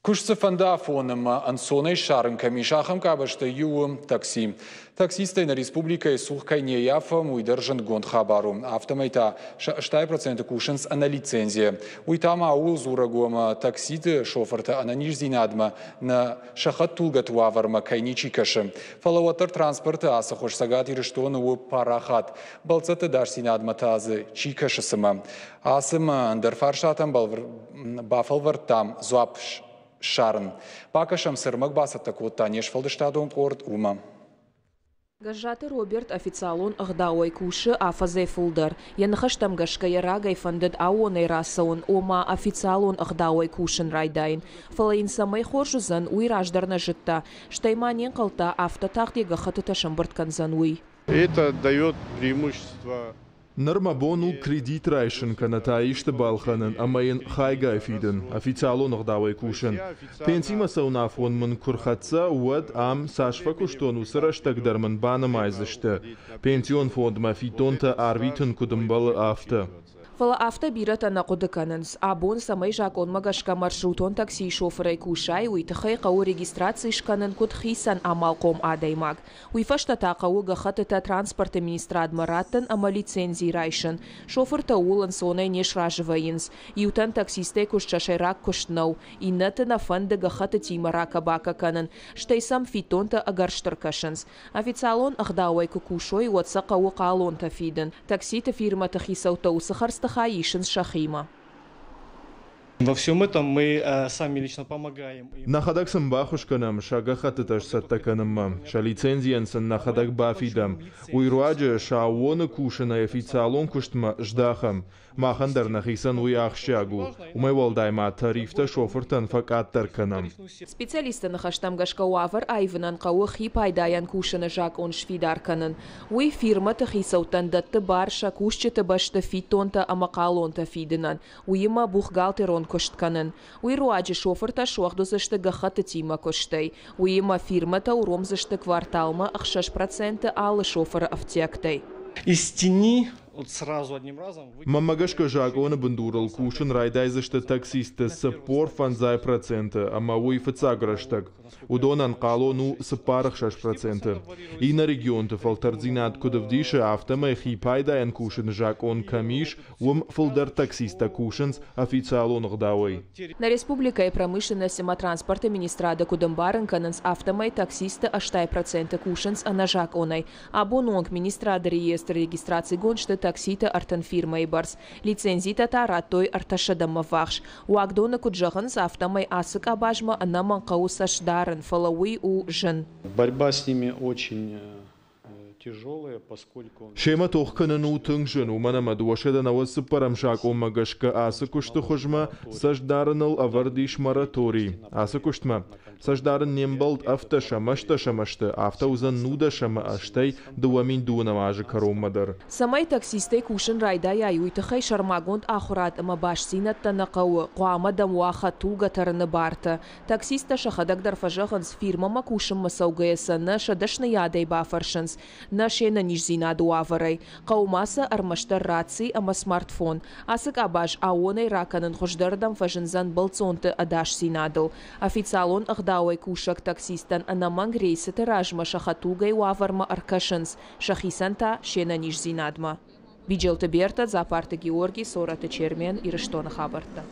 Кушцы фондафоном ансоной шарын камишахам кабашта ю такси. Таксисты на республика сухкай не яфам уйдержан гонд хабару. Автомайта 6% кушенс на лицензия. Уйтама аул зурагома такситы шоферта ананижзинадма на шахатулгат ваварма кайничи кашем. Фалаватар транспорта асахош сагат ириштона у парахат. Балцата дарсинадма тазы чикашесама. Асыма андерфаршатам бафалвартам зуапш. Шарн. Пакашам сырмак басата квотанеш фалдештадон корт ума. Гажаты Роберт официалон агдауай куши афазе фулдер. Янахаштам гашкая рагай фандед аонай расаун ома официалон агдауай кушин райдайн. Фалаин самай хоржузан уираждарна житта. Штайманен калта автотахдега хатыта шамбыртканзан уй. Это дает преимущество. Нормабонул кредит райшен канатаиште балханен, амайен хайгай фиден, официалон агдауай кушен. Пенсима саунафон ман курхатса уад ам сашфа куштону сараштак дарман бана майзыште. Пенсион фонд мафитонта арвитен кудамбал афта. Фала авто бирата на кодеканенс, абон самай жакон магашка маршрутон такси шоферай кушай, уйтахай кау регистрации шканен код хисан амалком адаймаг. Уйфаштата кау гахатата транспорт министрад мараттен ама лицензии райшен. Шофер таулан сонай нешражваинс. Ютан таксистай кушчашайрак куштнау. И нете на фанде гахатати марака бака канен. Штай сам фитонта агарштаркашенс. Официалон ахдауай кукушой уатса кау калон тафиден. Таксита фирма тахисаута усахарста Хаишин Шахима. Во всем этом мы сами лично помогаем. Нахадак самбахушканам шагахатыташ саттаканам, шалицензиянсан нахадак бафидам. Уйруаджа шауона кушана официалон куштма ждахам. Махандар нахисан уяхшагу. Умайвалдайма тарифта шофертан факаттарканам. Специалисты нахаштам гашкауавар айванан кауахи пайдаян кушана жак он швидарканан. Уй фирма тахисаутан датты барша кушчета башта фитонта амакалонта фиденан. Уйма бухгалтерон коштканен. Уйруаджи шоферта шуахдозашта гахата тима коштай. Уйма фирмата уромзашта кварталма 6% алы шофера автектай. Из тени вот сразу одним разом. Мамагашка жагона бандурал кушен райдайзашта таксиста сапор фанзай процента, ама уйфацаграштаг. Удонан калону сапарах 6%. И на регион фалтарзинат кудавдиша автомай хипайдаян кушен жакон камиш, ум фалдар таксиста кушенс официалон гдауай. На республика и промышленность транспорта министрада кудамбарен каненс автомай таксиста 6% кушенс а на жаконай. Абононг министрада реестр регистрации гоншта таксита артан фирмай барс. Лицензита таратой арташадама вахш. Уагдона куджаганс автомай асык абажма анаман каусаш дарен фалауи у жен. Борьба с ними очень тяжелая, поскольку... Шема тохканану тыңжын, умана мадуашеда навасы парамшак омагашка асыкушты хожма саждарынал авардиш мораторий. Асыкуштма. Саждарын нембалд автошамашта автоузан нудашама аштай дуамин дуанамажы каромадар. Самай таксистай кушен райдая юйтахай шармагонд ахурат ама башсинат танакау қуамадам уаха тугатарны барта. Таксиста шахадагдар фажаганс фирма макушем масаугаясана шадашна ядай бафаршанс. Нашена нижзинаду аварай. Қаумаса армаштар раци ама смартфон. Асык абаш аонай раканын хождардам фажанзан балцонты адаш синадыл. Официалон агдауай кушак таксистан анаманг рейсата ражма шахатугай уаварма аркашанс. Шахисанта шена нижзинадма. Биджелта Берта, Запарта Георгий, Сората Чермен и Рештона Хабарта.